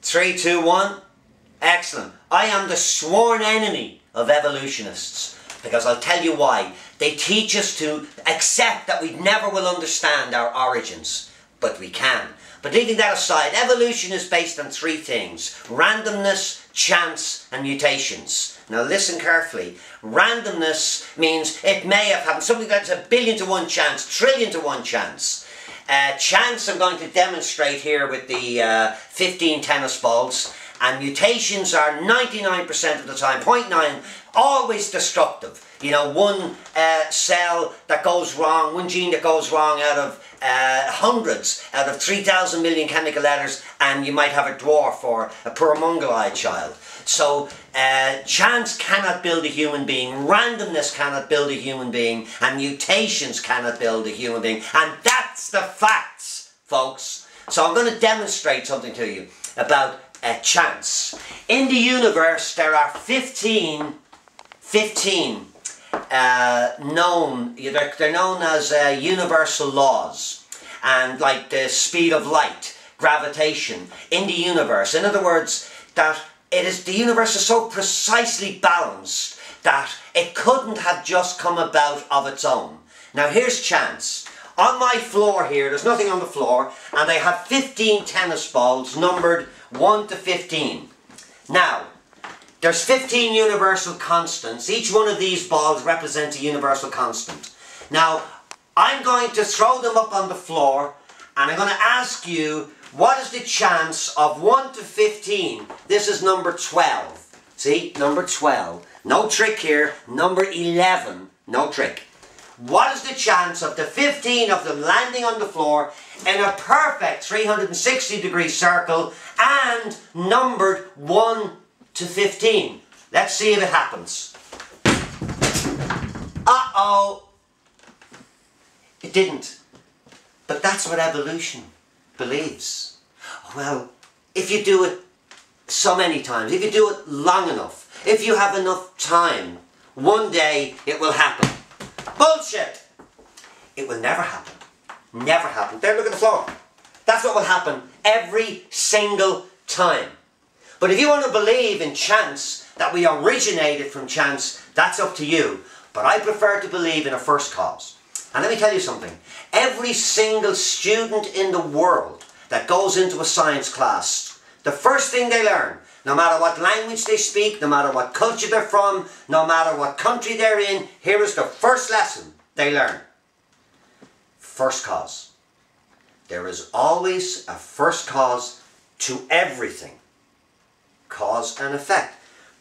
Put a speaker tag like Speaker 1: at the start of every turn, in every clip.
Speaker 1: 3, 2, 1. Excellent. I am the sworn enemy of evolutionists because I'll tell you why. They teach us to accept that we never will understand our origins, but we can. But leaving that aside, evolution is based on 3 things: randomness, chance and mutations. Now listen carefully. Randomness means it may have happened. Something that's a billion to 1 chance, trillion to 1 chance. Chance I'm going to demonstrate here with the 15 tennis balls. And mutations are 99% of the time, 0.9, always destructive. You know, one cell that goes wrong, one gene that goes wrong out of hundreds, out of 3,000 million chemical letters, and you might have a dwarf or a poor mongoloid child. So chance cannot build a human being, randomness cannot build a human being, and mutations cannot build a human being. And that's the facts, folks. So I'm going to demonstrate something to you about chance. In the universe there are 15 known, they're known as universal laws, and like the speed of light, gravitation in the universe. In other words, that the universe is so precisely balanced that it couldn't have just come about of its own. Now here's chance. On my floor here, there's nothing on the floor, and I have 15 tennis balls numbered 1 to 15. Now, there's 15 universal constants. Each one of these balls represents a universal constant. Now, I'm going to throw them up on the floor, and I'm going to ask you, what is the chance of 1 to 15? This is number 12. See, number 12. No trick here. Number 11. No trick. What is the chance of the 15 of them landing on the floor in a perfect 360-degree circle and numbered 1 to 15? Let's see if it happens. Uh-oh. It didn't. But that's what evolution believes. Well, if you do it so many times, if you do it long enough, if you have enough time, one day it will happen. Bullshit! It will never happen. Never happen. There, look at the floor. That's what will happen every single time. But if you want to believe in chance, that we originated from chance, that's up to you. But I prefer to believe in a first cause. And let me tell you something. Every single student in the world that goes into a science class, the first thing they learn, no matter what language they speak, no matter what culture they're from, no matter what country they're in, here is the first lesson they learn. First cause. There is always a first cause to everything. Cause and effect.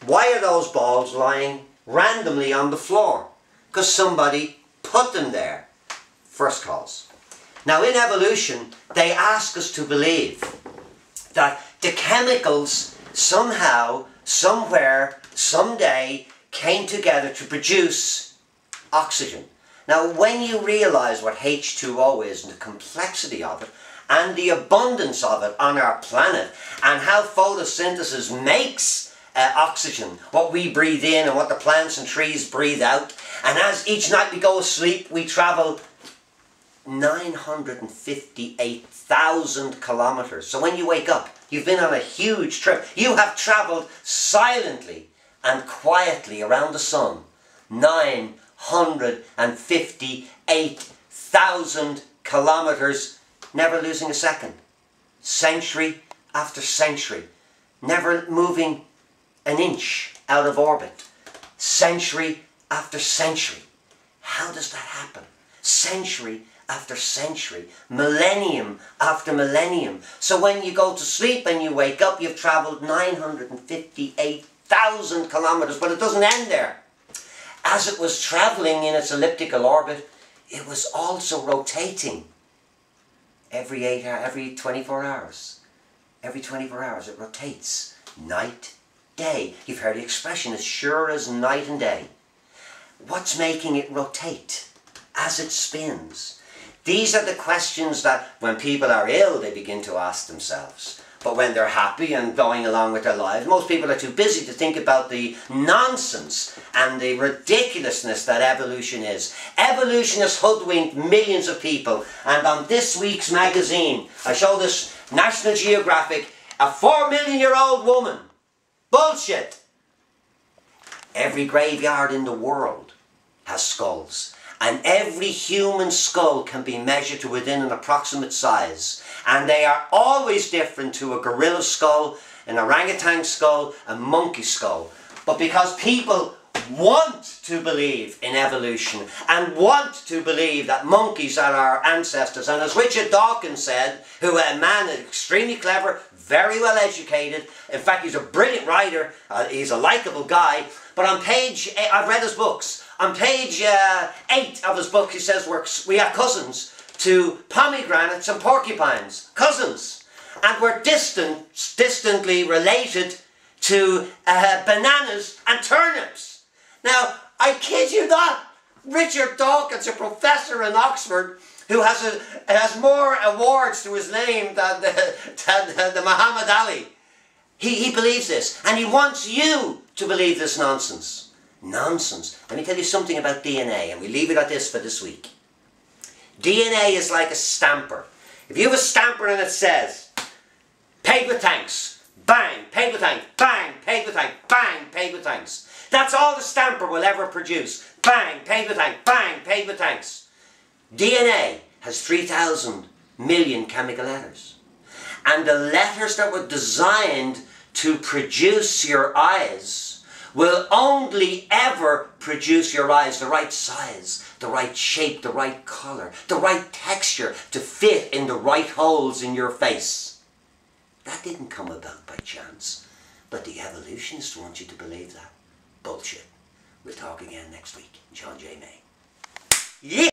Speaker 1: Why are those balls lying randomly on the floor? Because somebody put them there. First cause. Now in evolution, they ask us to believe that the chemicals somehow, somewhere, someday came together to produce oxygen. Now when you realise what H2O is and the complexity of it and the abundance of it on our planet and how photosynthesis makes oxygen, what we breathe in and what the plants and trees breathe out, and as each night we go to sleep we travel 958,000 kilometres. So when you wake up, you've been on a huge trip. You have travelled silently and quietly around the sun 958,000 kilometres, never losing a second. Century after century, never moving an inch out of orbit. Century after century. How does that happen? Century after century, millennium after millennium. So when you go to sleep and you wake up, you've travelled 958,000 kilometres, but it doesn't end there. As it was travelling in its elliptical orbit, it was also rotating every 24 hours. Every 24 hours it rotates. Night, day. You've heard the expression, as sure as night and day. What's making it rotate as it spins? These are the questions that when people are ill they begin to ask themselves. But when they're happy and going along with their lives, most people are too busy to think about the nonsense and the ridiculousness that evolution is. Evolution has hoodwinked millions of people, and on this week's magazine, I show this National Geographic A 4 million-year-old woman. Bullshit. Every graveyard in the world has skulls. And every human skull can be measured to within an approximate size. And they are always different to a gorilla skull, an orangutan skull, a monkey skull. But because people want to believe in evolution and want to believe that monkeys are our ancestors, and as Richard Dawkins said, who a man extremely clever, very well educated, in fact he's a brilliant writer, he's a likeable guy, but on page, I've read his books, on page 8 of his book he says we are cousins to pomegranates and porcupines, cousins, and we're distantly related to bananas and turnips. Now, I kid you not, Richard Dawkins, a professor in Oxford, who has more awards to his name than the Muhammad Ali. He believes this, and he wants you to believe this nonsense. Nonsense. Let me tell you something about DNA, and we leave it at this for this week. DNA is like a stamper. If you have a stamper and it says, paid with thanks, bang, paid with thanks, bang, paid with thanks, bang, paid with thanks. That's all the stamper will ever produce. Bang, paid with thanks, bang, paid with thanks. DNA has 3,000 million chemical letters. And the letters that were designed to produce your eyes will only ever produce your eyes the right size, the right shape, the right colour, the right texture to fit in the right holes in your face. That didn't come about by chance, but the evolutionists want you to believe that. Bullshit. We'll talk again next week. John J. May. Yeah!